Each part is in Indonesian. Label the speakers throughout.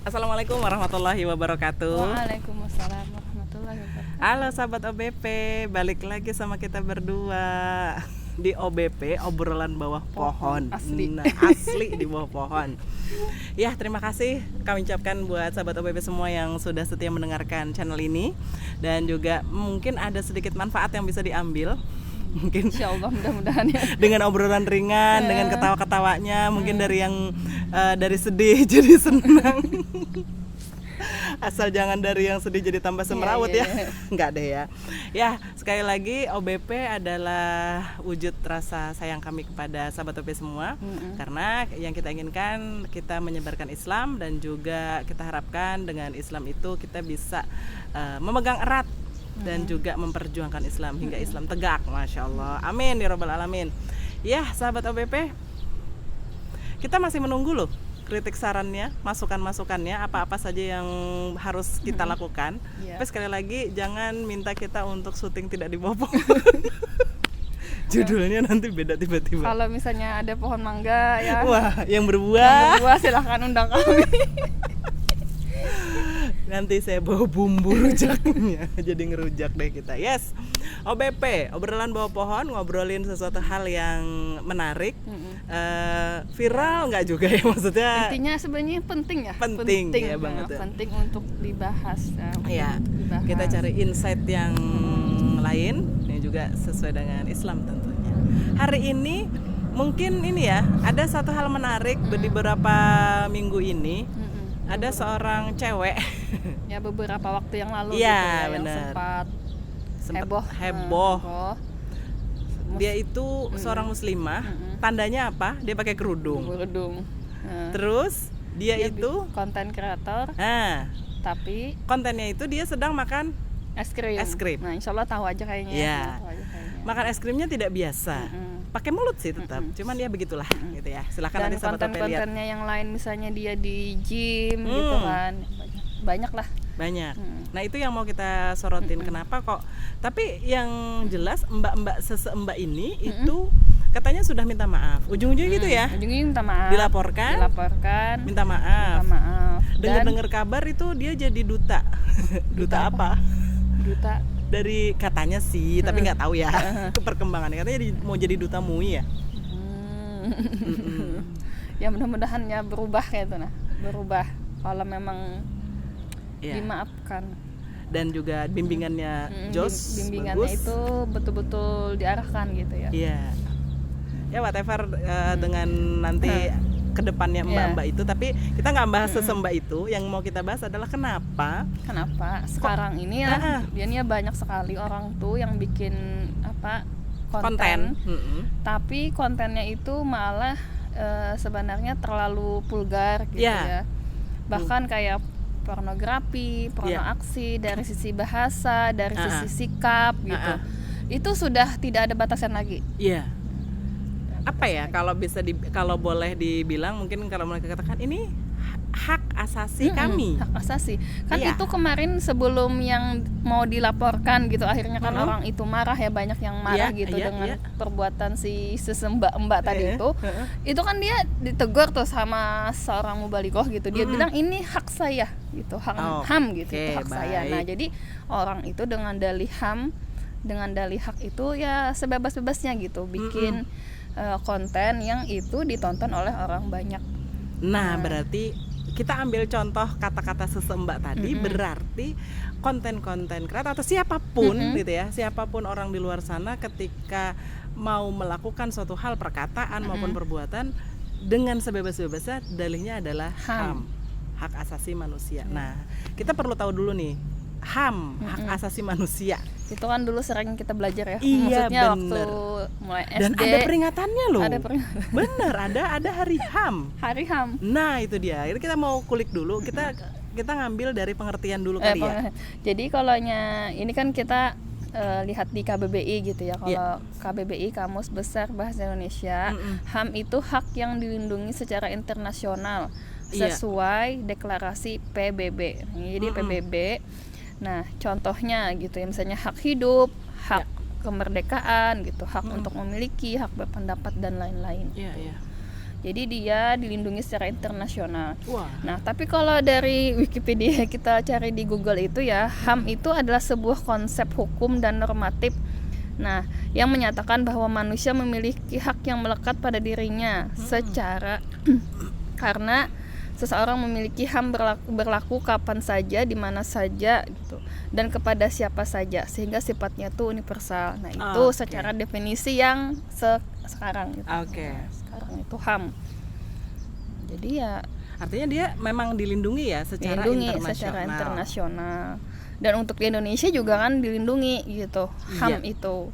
Speaker 1: Assalamualaikum warahmatullahi wabarakatuh.
Speaker 2: Waalaikumsalam warahmatullahi wabarakatuh.
Speaker 1: Halo sahabat OBP, balik lagi sama kita berdua di OBP, obrolan bawah pohon.
Speaker 2: Asli.
Speaker 1: Nah, asli di bawah pohon. Ya, terima kasih kami ucapkan buat sahabat OBP semua yang sudah setia mendengarkan channel ini, dan juga mungkin ada sedikit manfaat yang bisa diambil. Mungkin
Speaker 2: Insyaallah, mudah-mudahan ya.
Speaker 1: dengan obrolan ringan, dengan ketawa-ketawanya, mungkin dari yang dari sedih jadi senang. Asal jangan dari yang sedih jadi tambah semerawut ya. Enggak deh ya. Ya, sekali lagi OBP adalah wujud rasa sayang kami kepada sahabat OBP semua. Karena yang kita inginkan, kita menyebarkan Islam, dan juga kita harapkan dengan Islam itu kita bisa memegang erat dan juga memperjuangkan Islam hingga Islam tegak. Masya Allah, amin ya rabbal alamin. Ya sahabat OBP, kita masih menunggu loh kritik sarannya, masukan-masukannya, apa-apa saja yang harus kita lakukan. Tapi sekali lagi jangan minta kita untuk syuting tidak di bawah pohon. Judulnya nanti beda tiba-tiba.
Speaker 2: Kalau misalnya ada pohon mangga ya,
Speaker 1: wah, yang berbuah,
Speaker 2: silahkan undang kami.
Speaker 1: Nanti saya bawa bumbu rujaknya. Jadi ngerujak deh kita. Yes, OBP, obrolan bawah pohon, ngobrolin sesuatu hal yang menarik. Viral nggak juga ya, maksudnya
Speaker 2: Intinya sebenarnya penting ya.
Speaker 1: Penting ya banget ya.
Speaker 2: Penting untuk dibahas ya.
Speaker 1: Iya, kita cari insight yang lain yang juga sesuai dengan Islam tentunya. Hari ini mungkin ini ya, ada satu hal menarik di beberapa minggu ini. Ada seorang cewek
Speaker 2: ya, beberapa waktu yang lalu
Speaker 1: ya,
Speaker 2: yang sempat heboh.
Speaker 1: Dia itu seorang muslimah. Tandanya apa? Dia pakai kerudung. Terus dia itu
Speaker 2: konten kreator. Tapi
Speaker 1: kontennya itu dia sedang makan es krim.
Speaker 2: Nah, insyaallah tahu aja kayaknya.
Speaker 1: Ya. Makan es krimnya tidak biasa. Pakai mulut sih tetap, cuman dia begitulah gitu ya. Silakan nanti sahabat OBP lihat.
Speaker 2: Konten-kontennya yang lain, misalnya dia di gym gitu kan, banyak lah.
Speaker 1: Banyak. Nah itu yang mau kita sorotin. Kenapa kok? Tapi yang jelas mbak-mbak seseembak ini itu katanya sudah minta maaf. Ujung-ujungnya gitu ya.
Speaker 2: Ujung-ujungnya minta maaf.
Speaker 1: Dilaporkan.
Speaker 2: Minta
Speaker 1: maaf. Dengar-dengar kabar itu dia jadi duta. Duta apa?
Speaker 2: Duta
Speaker 1: dari katanya sih, tapi nggak tahu ya perkembangannya. Katanya mau jadi duta MUI ya.
Speaker 2: Ya mudah-mudahan ya berubah kayak itu berubah kalau memang dimaafkan.
Speaker 1: Dan juga bimbingannya
Speaker 2: bimbingannya
Speaker 1: bagus.
Speaker 2: Itu betul-betul diarahkan gitu ya.
Speaker 1: Iya. Ya whatever dengan nanti kedepannya mbak-mbak itu, tapi kita nggak bahas sesembah itu. Yang mau kita bahas adalah kenapa
Speaker 2: sekarang ini ya dia banyak sekali orang tuh yang bikin konten. Tapi kontennya itu malah sebenarnya terlalu vulgar gitu ya. Bahkan kayak pornografi, porno aksi, dari sisi bahasa, dari sisi sikap gitu. Itu sudah tidak ada batasan lagi.
Speaker 1: Iya. Apa ya, kalau boleh dibilang, mungkin kalau mereka katakan ini hak asasi kami.
Speaker 2: Hak asasi. Kan itu kemarin sebelum yang mau dilaporkan gitu, akhirnya kan orang itu marah ya, banyak yang marah dengan perbuatan si sesembah-mbak tadi itu. Itu kan dia ditegur tuh sama seorang mubalighah gitu. Dia bilang ini hak saya gitu, HAM gitu, itu hak saya. Nah, jadi orang itu dengan dalih HAM, dengan dalih hak itu ya sebebas-bebasnya gitu bikin konten yang itu ditonton oleh orang banyak.
Speaker 1: Nah, berarti kita ambil contoh kata-kata sesembah tadi, berarti konten-konten kreator atau siapapun gitu ya, siapapun orang di luar sana ketika mau melakukan suatu hal, perkataan maupun perbuatan, dengan sebebas-bebasnya, dalihnya adalah HAM, hak asasi manusia. Nah, kita perlu tahu dulu nih, HAM, hak asasi manusia.
Speaker 2: Itu kan dulu sering kita belajar ya.
Speaker 1: Iya,
Speaker 2: maksudnya
Speaker 1: bener.
Speaker 2: Waktu mulai SD.
Speaker 1: Dan ada peringatannya loh.
Speaker 2: Ada peringatan.
Speaker 1: Bener, ada hari HAM.
Speaker 2: Hari HAM.
Speaker 1: Nah, itu dia. Ini kita mau kulik dulu. Kita ngambil dari pengertian dulu kali ya.
Speaker 2: Jadi kalaunya ini kan kita lihat di KBBI gitu ya. Kalau KBBI, Kamus Besar Bahasa Indonesia, HAM itu hak yang dilindungi secara internasional sesuai deklarasi PBB. Jadi PBB. Nah, contohnya gitu ya, misalnya hak hidup, hak kemerdekaan gitu, hak untuk memiliki, hak berpendapat dan lain-lain. Jadi dia dilindungi secara internasional.
Speaker 1: Wah.
Speaker 2: Nah, tapi kalau dari Wikipedia kita cari di Google itu ya, HAM itu adalah sebuah konsep hukum dan normatif. Nah, yang menyatakan bahwa manusia memiliki hak yang melekat pada dirinya secara karena seseorang memiliki HAM berlaku kapan saja, di mana saja gitu, dan kepada siapa saja, sehingga sifatnya itu universal. Nah, itu secara definisi yang sekarang gitu. Sekarang itu HAM. Jadi ya
Speaker 1: artinya dia memang dilindungi ya secara internasional. Dan untuk di Indonesia juga kan dilindungi gitu, HAM itu.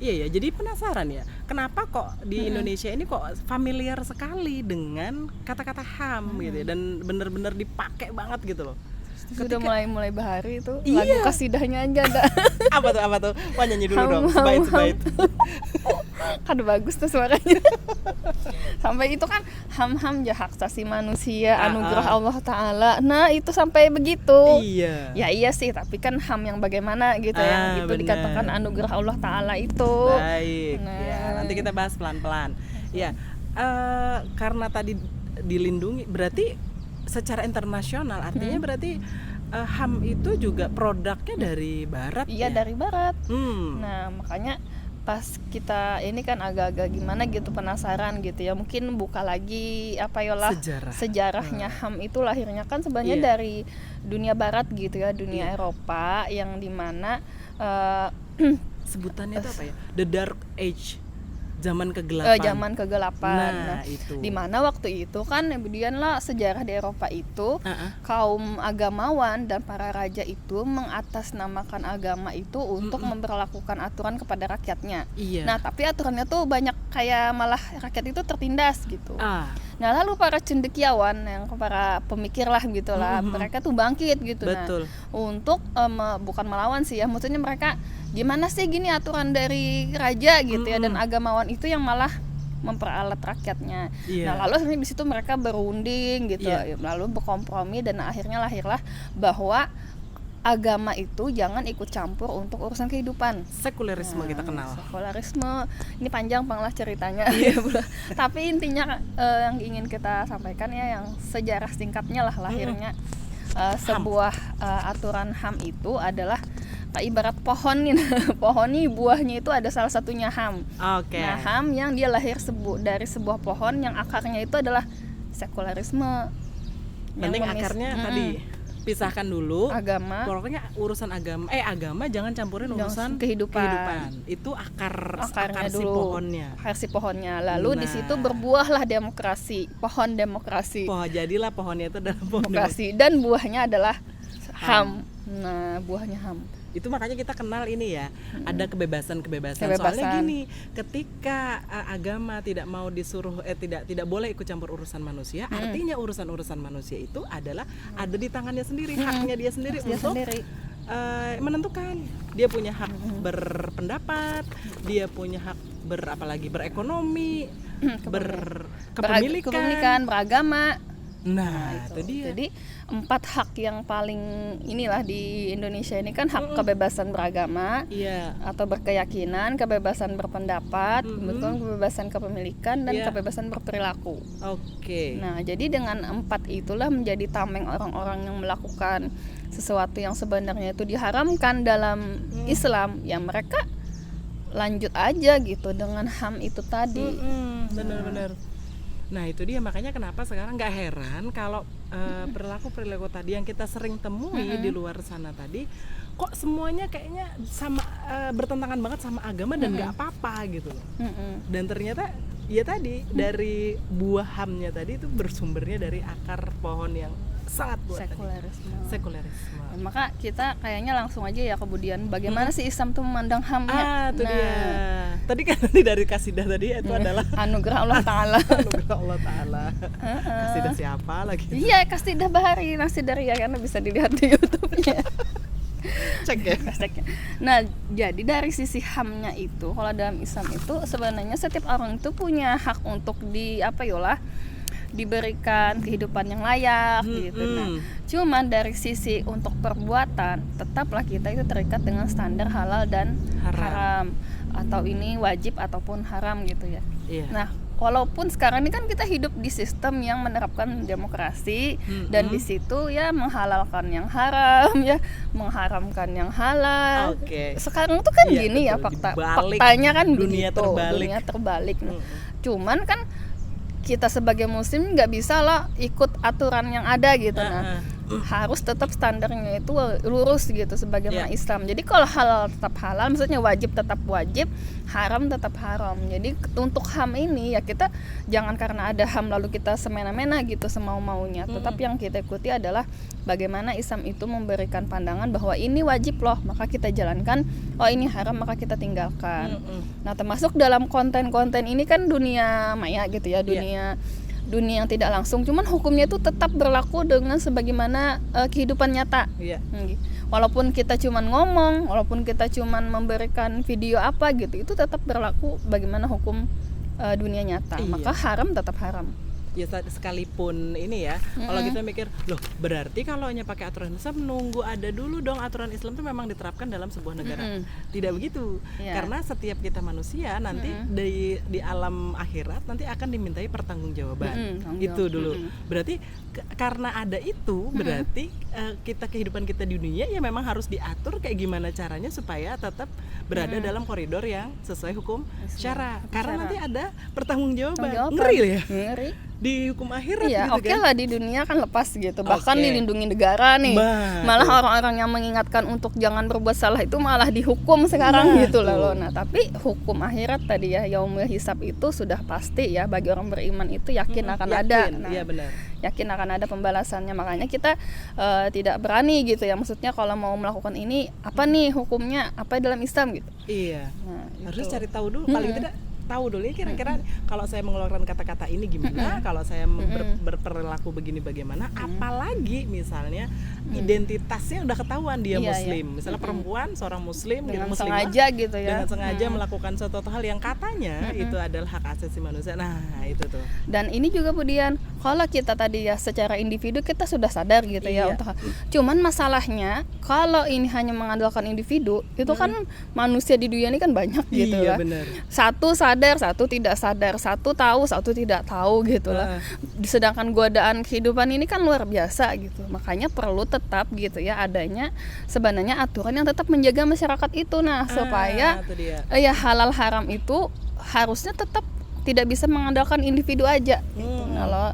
Speaker 1: Iya ya, jadi penasaran ya, kenapa kok di Indonesia ini kok familiar sekali dengan kata-kata HAM gitu ya, dan benar-benar dipakai banget gitu loh.
Speaker 2: Sudah mulai bahari itu lagu kasidahnya aja ada.
Speaker 1: apa tuh? Wah, nyanyi dulu dong, sebaik.
Speaker 2: Kan bagus tuh suaranya. Sampai itu kan HAM ya, hak asasi manusia, anugerah Allah Ta'ala. Nah, itu sampai begitu.
Speaker 1: Iya.
Speaker 2: Ya iya sih, tapi kan HAM yang bagaimana gitu ya. Itu bener. Dikatakan anugerah Allah Ta'ala itu.
Speaker 1: Baik. Nah. Ya, nanti kita bahas pelan-pelan. Ya, karena tadi dilindungi, berarti secara internasional artinya berarti HAM itu juga produknya dari barat.
Speaker 2: Iya, dari barat. Nah, makanya pas kita ini kan agak-agak gimana gitu, penasaran gitu ya, mungkin buka lagi sejarahnya HAM itu lahirnya kan sebenarnya dari dunia barat gitu ya, dunia Eropa, yang dimana
Speaker 1: sebutannya itu apa ya, the dark age, zaman kegelapan.
Speaker 2: Nah, itu. Dimana waktu itu kan kemudianlah sejarah di Eropa itu kaum agamawan dan para raja itu mengatasnamakan agama itu untuk memberlakukan aturan kepada rakyatnya. Nah, tapi aturannya tuh banyak kayak malah rakyat itu tertindas gitu. Nah, lalu para cendekiawan, yang para pemikir lah gitulah, mereka tuh bangkit gitu.
Speaker 1: Betul.
Speaker 2: Nah, untuk bukan melawan sih ya, maksudnya mereka gimana sih gini aturan dari raja gitu ya, dan agamawan itu yang malah memperalat rakyatnya. Nah, lalu akhirnya di situ mereka berunding gitu, lalu berkompromi, dan akhirnya lahirlah bahwa agama itu jangan ikut campur untuk urusan kehidupan.
Speaker 1: Sekulerisme kita kenal.
Speaker 2: Sekulerisme ini panjang banget ceritanya. Tapi intinya yang ingin kita sampaikan ya, yang sejarah singkatnya lah lahirnya sebuah aturan HAM itu adalah ibarat pohon nih buahnya itu ada salah satunya HAM. Nah, HAM yang dia lahir dari sebuah pohon yang akarnya itu adalah sekulerisme.
Speaker 1: Penting akarnya tadi pisahkan dulu
Speaker 2: agama.
Speaker 1: Pokoknya urusan agama jangan campurin urusan kehidupan. Itu akar dulu,
Speaker 2: si pohonnya. Lalu di situ berbuahlah demokrasi, pohon demokrasi.
Speaker 1: Jadilah pohonnya itu adalah pohon
Speaker 2: demokrasi, dan buahnya adalah HAM. Nah, buahnya HAM.
Speaker 1: Itu makanya kita kenal ini ya, ada kebebasan. Soalnya gini, ketika agama tidak mau disuruh tidak boleh ikut campur urusan manusia, artinya urusan manusia itu adalah ada di tangannya sendiri, haknya dia sendiri untuk menentukan. Dia punya hak berpendapat, dia punya hak berekonomi, berkepemilikan,
Speaker 2: beragama.
Speaker 1: Nah, itu dia.
Speaker 2: Jadi 4 hak yang paling inilah di Indonesia ini kan hak kebebasan beragama, atau berkeyakinan, kebebasan berpendapat, kebebasan kepemilikan, dan kebebasan berperilaku. Nah, jadi dengan 4 itulah menjadi tameng orang-orang yang melakukan sesuatu yang sebenarnya itu diharamkan dalam Islam, yang mereka lanjut aja gitu dengan HAM itu tadi.
Speaker 1: Benar-benar. Nah, itu dia, makanya kenapa sekarang nggak heran kalau perilaku tadi yang kita sering temui di luar sana tadi, kok semuanya kayaknya sama, bertentangan banget sama agama dan nggak apa-apa gitu loh. Dan ternyata ya tadi dari buah HAM-nya tadi itu bersumbernya dari akar pohon yang sangat kuat, sekulerisme.
Speaker 2: Maka kita kayaknya langsung aja ya kemudian bagaimana sih Islam tuh memandang HAM-nya.
Speaker 1: Itu dia. Tadi kan dari kasidah tadi itu adalah
Speaker 2: anugerah Allah Ta'ala.
Speaker 1: Anugerah Allah Ta'ala. Kasidah siapa lagi?
Speaker 2: Iya, kasidah Bahari Nasidaria, karena bisa dilihat di YouTube-nya.
Speaker 1: Cek ya.
Speaker 2: Nah, jadi dari sisi HAM-nya itu, kalau dalam Islam itu sebenarnya setiap orang itu punya hak untuk diberikan kehidupan yang layak gitu. Nah, cuman dari sisi untuk perbuatan tetaplah kita itu terikat dengan standar halal dan haram, atau ini wajib ataupun haram gitu ya. Nah, walaupun sekarang ini kan kita hidup di sistem yang menerapkan demokrasi, dan di situ ya menghalalkan yang haram, ya mengharamkan yang halal. Sekarang tuh kan gini ya faktanya kan
Speaker 1: dunia
Speaker 2: begitu, dunia terbalik. Cuman kan kita sebagai muslim nggak bisa lah ikut aturan yang ada gitu. Harus tetap standarnya itu lurus gitu sebagaimana Islam. Jadi kalau halal tetap halal, maksudnya wajib tetap wajib, haram tetap haram. Jadi untuk HAM ini ya kita jangan karena ada HAM lalu kita semena-mena gitu semau-maunya. Tetap yang kita ikuti adalah bagaimana Islam itu memberikan pandangan bahwa ini wajib loh, maka kita jalankan. Oh ini haram, maka kita tinggalkan. Nah termasuk dalam konten-konten ini kan dunia maya gitu ya, dunia yang tidak langsung, cuman hukumnya itu tetap berlaku dengan sebagaimana kehidupan nyata. Walaupun kita cuman ngomong, walaupun kita cuman memberikan video apa gitu, itu tetap berlaku bagaimana hukum dunia nyata. Maka haram tetap haram.
Speaker 1: Ya sekalipun ini ya, kalau kita mikir, loh berarti kalau hanya pakai aturan Islam nunggu ada dulu dong aturan Islam itu memang diterapkan dalam sebuah negara. Tidak begitu, karena setiap kita manusia nanti di alam akhirat nanti akan dimintai pertanggungjawaban. Itu dulu. Berarti karena ada itu, berarti kehidupan kita di dunia ya memang harus diatur kayak gimana caranya supaya tetap berada dalam koridor yang sesuai hukum syara. Karena nanti ada pertanggungjawaban. Ngeri ya? Ngeri. Di hukum akhirat gitu
Speaker 2: kan? Lah di dunia kan lepas gitu. Bahkan dilindungi negara nih. Malah orang-orang yang mengingatkan untuk jangan berbuat salah itu malah dihukum sekarang gitu loh. Nah, tapi hukum akhirat tadi ya, yaumul hisab itu sudah pasti ya, bagi orang beriman itu yakin akan ada. Nah,
Speaker 1: benar.
Speaker 2: Yakin akan ada pembalasannya. Makanya kita tidak berani gitu ya. Maksudnya kalau mau melakukan ini, apa nih hukumnya? Apa dalam Islam gitu.
Speaker 1: Nah, harus cari tahu dulu, paling tidak tahu dulu ya kira-kira kalau saya mengeluarkan kata-kata ini gimana, kalau saya berperilaku begini bagaimana, apalagi misalnya identitasnya udah ketahuan dia muslim, misalnya perempuan seorang muslim
Speaker 2: dengan
Speaker 1: muslimah,
Speaker 2: sengaja gitu ya,
Speaker 1: dengan sengaja melakukan suatu hal yang katanya itu adalah hak asasi manusia. Nah itu tuh.
Speaker 2: Dan ini juga kemudian kalau kita tadi ya secara individu kita sudah sadar gitu ya untuk, cuman masalahnya kalau ini hanya mengandalkan individu itu kan manusia di dunia ini kan banyak gitu ya.
Speaker 1: Bener.
Speaker 2: Satu sadar, satu tidak sadar, satu tahu, satu tidak tahu gitu lah. Sedangkan godaan kehidupan ini kan luar biasa gitu. Makanya perlu tetap gitu ya adanya sebenarnya aturan yang tetap menjaga masyarakat itu. Nah, supaya ya halal haram itu harusnya tetap tidak bisa mengandalkan individu aja gitu. Kalau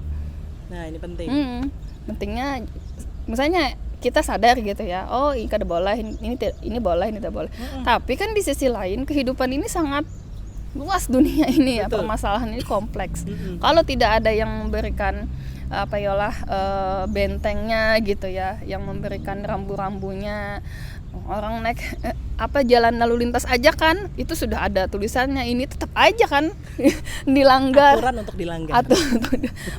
Speaker 1: ini penting.
Speaker 2: Pentingnya misalnya kita sadar gitu ya, oh ini kada boleh, ini boleh, ini tidak boleh. Tapi kan di sisi lain kehidupan ini sangat luas dunia ini ya, permasalahan ini kompleks. Kalau tidak ada yang memberikan bentengnya gitu ya, yang memberikan rambu-rambunya, orang naik jalan lalu lintas aja kan itu sudah ada tulisannya, ini tetap aja kan dilanggar,
Speaker 1: aturan untuk dilanggar.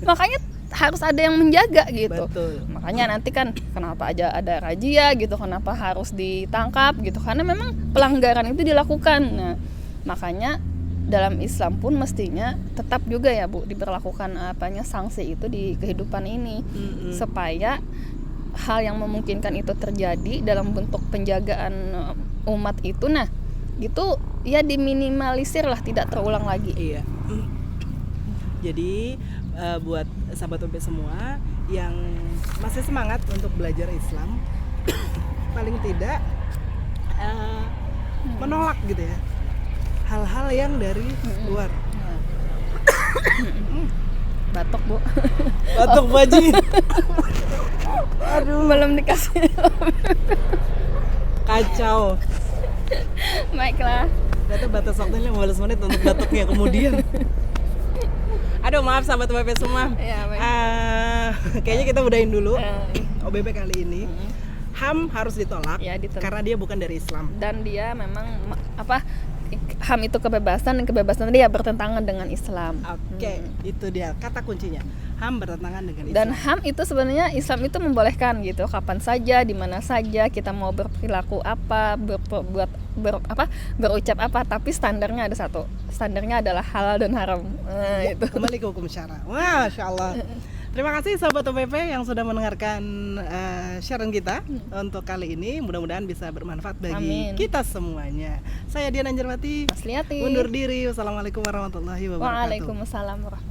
Speaker 2: Makanya harus ada yang menjaga gitu.
Speaker 1: Betul.
Speaker 2: Makanya nanti kan kenapa aja ada razia gitu, kenapa harus ditangkap gitu, karena memang pelanggaran itu dilakukan. Nah, makanya dalam Islam pun mestinya tetap juga ya Bu diberlakukan sanksi itu di kehidupan ini, supaya hal yang memungkinkan itu terjadi dalam bentuk penjagaan umat itu, nah itu ya diminimalisir lah, tidak terulang lagi.
Speaker 1: Iya. Jadi buat sahabat OB semua yang masih semangat untuk belajar Islam, paling tidak menolak gitu ya hal-hal yang dari luar.
Speaker 2: Batuk Bu.
Speaker 1: Batuk Baji.
Speaker 2: Aduh, belum dikasih.
Speaker 1: Kacau.
Speaker 2: Baiklah.
Speaker 1: Ternyata batas waktunya 15 menit untuk batuknya kemudian. Aduh maaf sahabat OBP semua.
Speaker 2: Ya,
Speaker 1: kayaknya kita udahin dulu OBP kali ini. HAM harus ditolak karena dia bukan dari Islam.
Speaker 2: Dan dia memang HAM itu kebebasan, dan kebebasan dia bertentangan dengan Islam.
Speaker 1: Oke, itu dia kata kuncinya. HAM bertentangan dengan Islam.
Speaker 2: Dan HAM itu sebenarnya Islam itu membolehkan gitu, kapan saja, di mana saja kita mau berperilaku apa, berucap apa, tapi standarnya ada satu. Standarnya adalah halal dan haram. Itu.
Speaker 1: Kembali ke hukum syara. Masya Allah. Terima kasih sahabat OBP yang sudah mendengarkan sharing kita untuk kali ini. Mudah-mudahan bisa bermanfaat bagi kita semuanya. Saya Dian Anjarwati,
Speaker 2: Mas Liati,
Speaker 1: undur diri. Wassalamualaikum warahmatullahi wabarakatuh.
Speaker 2: Waalaikumsalam warahmatullahi wabarakatuh.